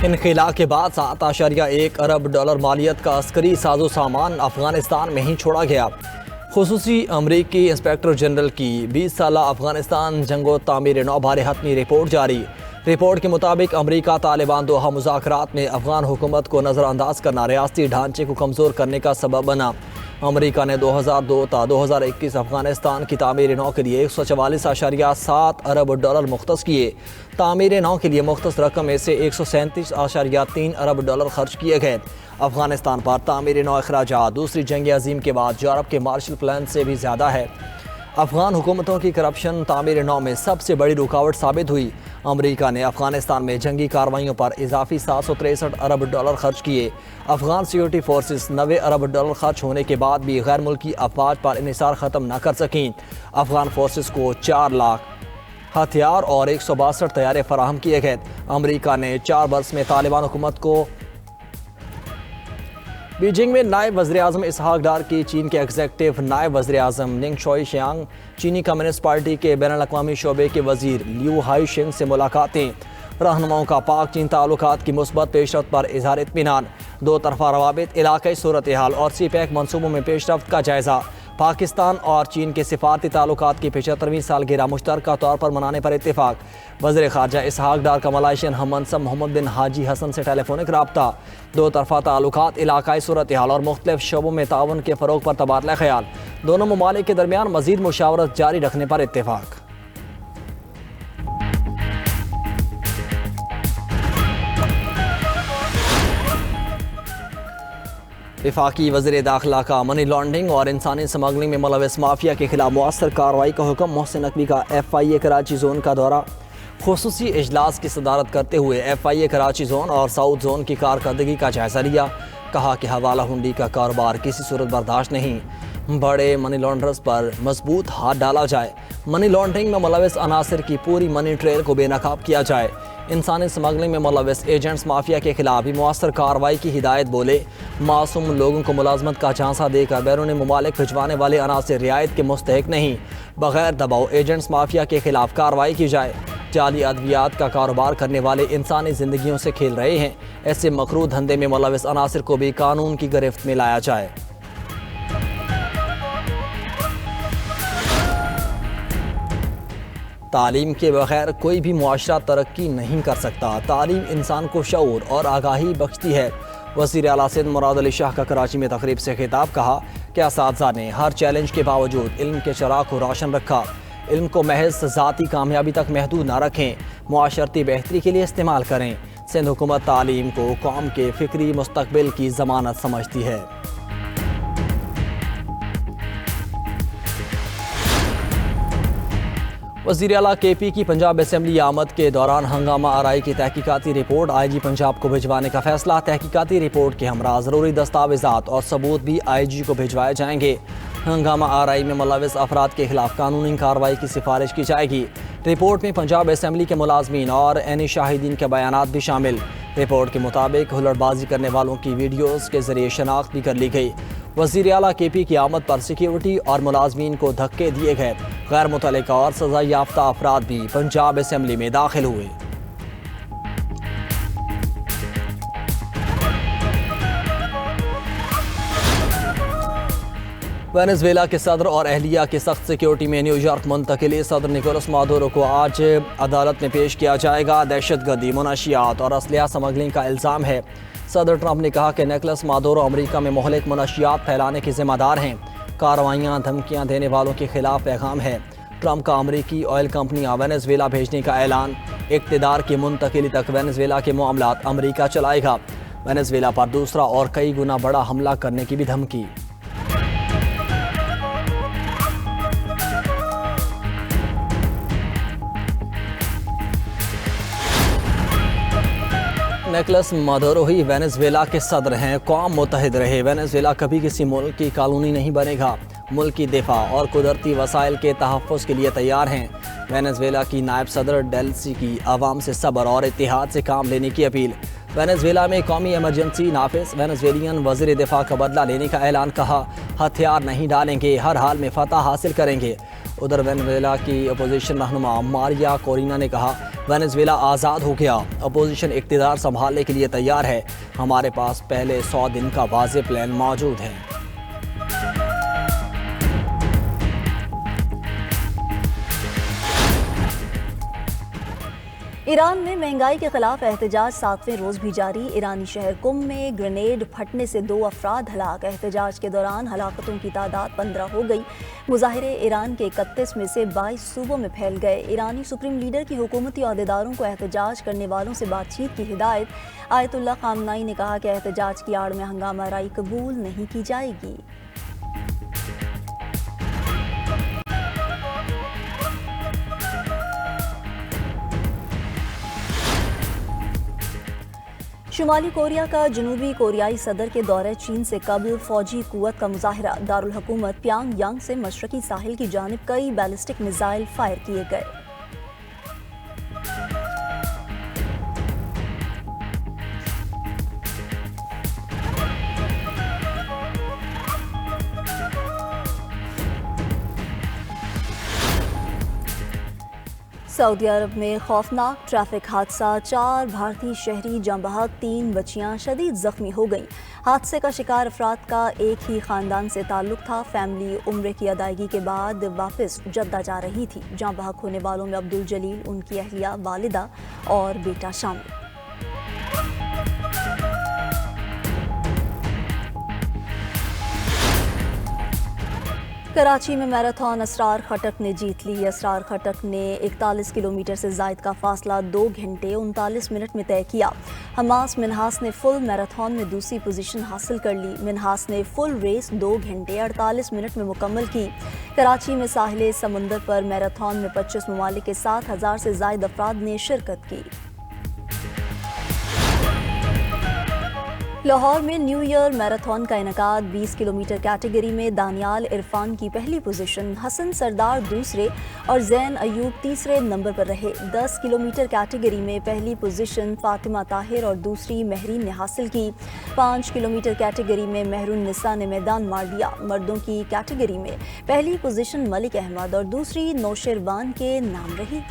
इनखिला के बाद 7.1 अरब डॉलर मालियत का अस्करी साजो सामान अफगानिस्तान में ही छोड़ा गया। खुसूसी अमरीकी इंस्पेक्टर जनरल की 20 साला अफगानिस्तान जंगो तामीर नौ बारे हतमी रिपोर्ट जारी। रिपोर्ट के मुताबिक अमरीका तालिबान दोहा मुज़ाकरात में अफगान हुकूमत को नज़रअंदाज करना रियासती ढांचे को कमज़ोर करने का सबब बना। अमरीका ने 2002 ta 2021 अफगानिस्तान की तामीर नौ के लिए 144.7 अरब डॉलर मुख्तस किए। तामीर नौ के लिए मुख्तस रकम में से 137.3 अरब डॉलर खर्च किए गए। अफगानिस्तान पर तामीर नौ अखराजात दूसरी जंग अजीम के बाद यूरोप के मार्शल प्लान से भी ज़्यादा है। अफगान हुकूमतों की करप्शन तामीर नौ में सबसे बड़ी रुकावट साबित हुई। अमरीका ने अफगानिस्तान में जंगी कार्रवाइयों पर इजाफी 763 अरब डॉलर खर्च किए। अफगान सिक्योरिटी फोर्सेस 90 अरब डॉलर खर्च होने के बाद भी गैर मुल्की अफवाज पर इन्हिसार ख़त्म न कर सकें। अफगान फोर्सेस को 4 लाख हथियार और 162 तैयारे फराहम किए गए। अमरीका ने 4 बरस में तालिबान हुकूमत को बीजिंग में नायब वज़ीर-ए-आज़म इसहाक डार की चीन के एग्जीक्यूटिव नायब वज़ीर-ए-आज़म निंग शोई शियांग, चीनी कम्युनिस्ट पार्टी के बैनुल-अक़वामी शोबे के वज़ीर लियू हाईशिंग से मुलाकातें। रहनुमाओं का पाक चीन ताल्लुकात की मुस्बत पेशरफ्त पर इज़हार इत्मीनान। दो तरफ़ा रवाबित, इलाक़ाई सूरत हाल और CPEC मनसूबों में पेशरफ्त का जायज़ा। पाकिस्तान और चीन के सिफारती ताल्लुकात की 75वीं सालगिरह मुश्तरका तौर पर मनाने पर इत्तेफाक। वज़ीर ख़ारजा इसहाक डार का मलाइशियन हममनसब मोहम्मद बिन हाजी हसन से टेलीफोनिक रब्ता। दो तरफ़ा ताल्लुकात, इलाक़ाई सूरत हाल और मुख्तलिफ शोबों में ताउन के फ़रोग़ पर तबादला ख़याल। दोनों ममालिक के दरमियान मज़ीद मुशावरत जारी रखने पर इत्तेफाक। वफाकी वज़ीर दाखिला का मनी लॉन्ड्रिंग और इंसानी स्मगलिंग में मुलविस माफिया के खिलाफ मुअस्सर कार्रवाई का हुक्म। मोहसिन नकवी का FIA कराची जोन का दौरा। खुसूसी इजलास की सदारत करते हुए FIA कराची जोन और साउथ जोन की कारकर्दगी का जायज़ा लिया। कहा कि हवाला हुंडी का कारोबार किसी सूरत बर्दाश्त नहीं। बड़े मनी लॉन्ड्रर्स पर मजबूत हाथ डाला जाए। मनी लॉन्ड्रिंग में मुलविस अनासर की पूरी मनी ट्रेल को बेनकाब किया जाए। इंसानी स्मगलिंग में मुलविस एजेंट्स माफिया के खिलाफ भी मुअस्सर कार्रवाई की हिदायत। बोले, मासूम लोगों को मुलाजमत का झांसा देकर बैरून मुमालिक भिजवाने वाले अनासर रियायत के मुस्तहिक नहीं। बगैर दबाव एजेंट्स माफिया के खिलाफ कार्रवाई की जाए। जाली अद्वियात का कारोबार करने वाले इंसानी जिंदगियों से खेल रहे हैं। ऐसे मकरू धंधे में मुलविस अनासर को भी कानून की गिरफ्त में लाया जाए। तालीम के बगैर कोई भी मुआशरा तरक्की नहीं कर सकता। तालीम इंसान को शऊर और आगाही बख्शती है। वज़ीर आला सिंध मुराद अली शाह का कराची में तकरीब से खिताब। कहा कि असातिज़ा ने हर चैलेंज के बावजूद इल्म के चराग को रोशन रखा। इल्म को महज ज़ाती कामयाबी तक महदूद ना रखें, मुआशरती बेहतरी के लिए इस्तेमाल करें। सिंध हुकूमत तालीम को कौम के फ़िक्री मुस्तक़बिल की ज़मानत समझती है। वज़ीर आला KP की पंजाब असम्बली आमद के दौरान हंगामा आराई की तहकीकाती रिपोर्ट IG पंजाब को भिजवाने का फैसला। तहकीकाती रिपोर्ट के हमरा ज़रूरी दस्तावेज़ात और सबूत भी IG को भिजवाए जाएंगे। हंगामा आराई में मुलविस अफराद के खिलाफ कानूनी कार्रवाई की सिफारिश की जाएगी। रिपोर्ट में पंजाब असम्बली के मुलाजमीन और ऐनी शाहिदीन के बयानात भी शामिल। रिपोर्ट के मुताबिक हुल्लड़बाजी करने वालों की वीडियोज़ के जरिए शनाख्त भी कर ली गई। वज़ीर आला KP की आमद पर सिक्योरिटी और मुलाजमीन को धक्के दिए गए। गैर मुतल्लिका और सजा याफ्ता अफराद भी पंजाब असम्बली में दाखिल हुए। वेनेजुएला के सदर और अहलिया के सख्त सिक्योरिटी में न्यूयॉर्क मुंतकिली। सदर निकोलस मादुरो को आज अदालत में पेश किया जाएगा। दहशतगर्दी, मुनशियात और असलहा स्मगलिंग का इल्ज़ाम है। सदर ट्रंप ने कहा कि निकोलस मादुरो अमरीका में मुहलिक मुनशियात फैलाने के ज़िम्मेदार हैं। कार्रवाइयाँ धमकियाँ देने वालों के खिलाफ पैगाम है। ट्रंप का अमरीकी ऑयल कंपनियाँ वेनेजुएला भेजने का ऐलान। इक़्तिदार की मुंतकिली तक वेनेजुएला के मामलात अमरीका चलाएगा। वेनेजुएला पर दूसरा और कई गुना बड़ा हमला करने की भी धमकी। निकोलस मादुरो ही वेनेजुएला के सदर हैं। कौम मुत्तहिद रहे। वेनेजुएला कभी किसी मुल्क की कॉलोनी नहीं बनेगा। मुल्क की दिफा और कुदरती वसाइल के तहफ़्फ़ुज़ के लिए तैयार हैं। वेनेजुएला की नायब सदर डेल्सी की आवाम से सब्र और इत्तेहाद से काम लेने की अपील। वेनेजुएला में कौमी एमरजेंसी नाफिज। वेनेजुएलियन वज़ीर दिफा का बदला लेने का ऐलान। कहा, हथियार नहीं डालेंगे, हर हाल में फतह हासिल करेंगे। उधर वेनेजुएला की अपोजिशन रहनुमा मारिया कोरिना ने कहा, वेनेजुएला आज़ाद हो गया, अपोजिशन इक़्तिदार संभालने के लिए तैयार है, हमारे पास पहले 100 दिन का वाज़ेह प्लान मौजूद है। ईरान में महंगाई के खिलाफ एहतजाज 7वें रोज भी जारी। ईरानी शहर कुम में ग्रेनेड फटने से 2 अफराद हलाक। एहतजाज के दौरान हलाकतों की तादाद 15 हो गई। मुजाहिरे ईरान के 31 में से 22 सूबों में फैल गए। ईरानी सुप्रीम लीडर की हुकूमती अहदेदारों को एहतजाज करने वालों से बातचीत की हिदायत। आयतुल्लाह खामनाई ने कहा कि एहतजाज की आड़ में हंगामा राई कबूल नहीं की जाएगी। शुमाली कोरिया का जनूबी कोरियाई सदर के दौरे चीन से कबल फौजी कुव्वत का मुजाहिरा। दारुल हुकूमत प्यांगयांग से मशरकी साहिल की जानिब कई बैलिस्टिक मिसाइल फायर किए गए। सऊदी अरब में खौफनाक ट्रैफिक हादसा, 4 भारतीय शहरी जाँ बहक, 3 बच्चियां शदीद जख्मी हो गईं। हादसे का शिकार अफराद का एक ही खानदान से ताल्लुक था। फैमिली उम्रे की अदायगी के बाद वापस जद्दा जा रही थी। जाँ बहक होने वालों में अब्दुल जलील, उनकी अहलिया, वालिदा और बेटा शामिल। कराची में मैराथन असरार खटक ने जीत ली। असरार खटक ने 41 किलोमीटर से जायद का फासला 2 घंटे 39 मिनट में तय किया। हमास मिन्हास ने फुल मैराथन में दूसरी पोजीशन हासिल कर ली। मिन्हास ने फुल रेस 2 घंटे 48 मिनट में मुकम्मल की। कराची में साहिल समंदर पर मैराथन में 25 ममालिक के 7,000 से जायद अफराद ने शिरकत की। लाहौर में न्यू ईयर मैराथन का इनेकाद। 20 किलोमीटर कैटेगरी में दानियाल इरफान की पहली पोजीशन, हसन सरदार दूसरे और जैन अयूब तीसरे नंबर पर रहे। 10 किलोमीटर कैटेगरी में पहली पोजीशन फातिमा ताहिर और दूसरी महरीन ने हासिल की। 5 किलोमीटर कैटेगरी में महरून निसा ने मैदान मार दिया। मर्दों की कैटेगरी में पहली पोजीशन मलिक अहमद और दूसरी नौशेरवान के नाम रही।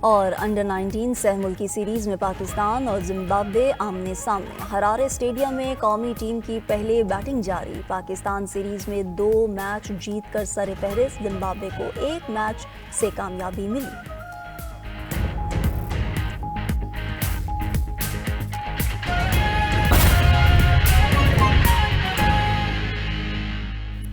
और अंडर 19 सह मुल्की सीरीज में पाकिस्तान और जिम्बाब्वे आमने सामने। हरारे स्टेडियम में कौमी टीम की पहले बैटिंग जारी। पाकिस्तान सीरीज में 2 मैच जीतकर सर फहरिस्त, जिम्बाब्वे को 1 मैच से कामयाबी मिली।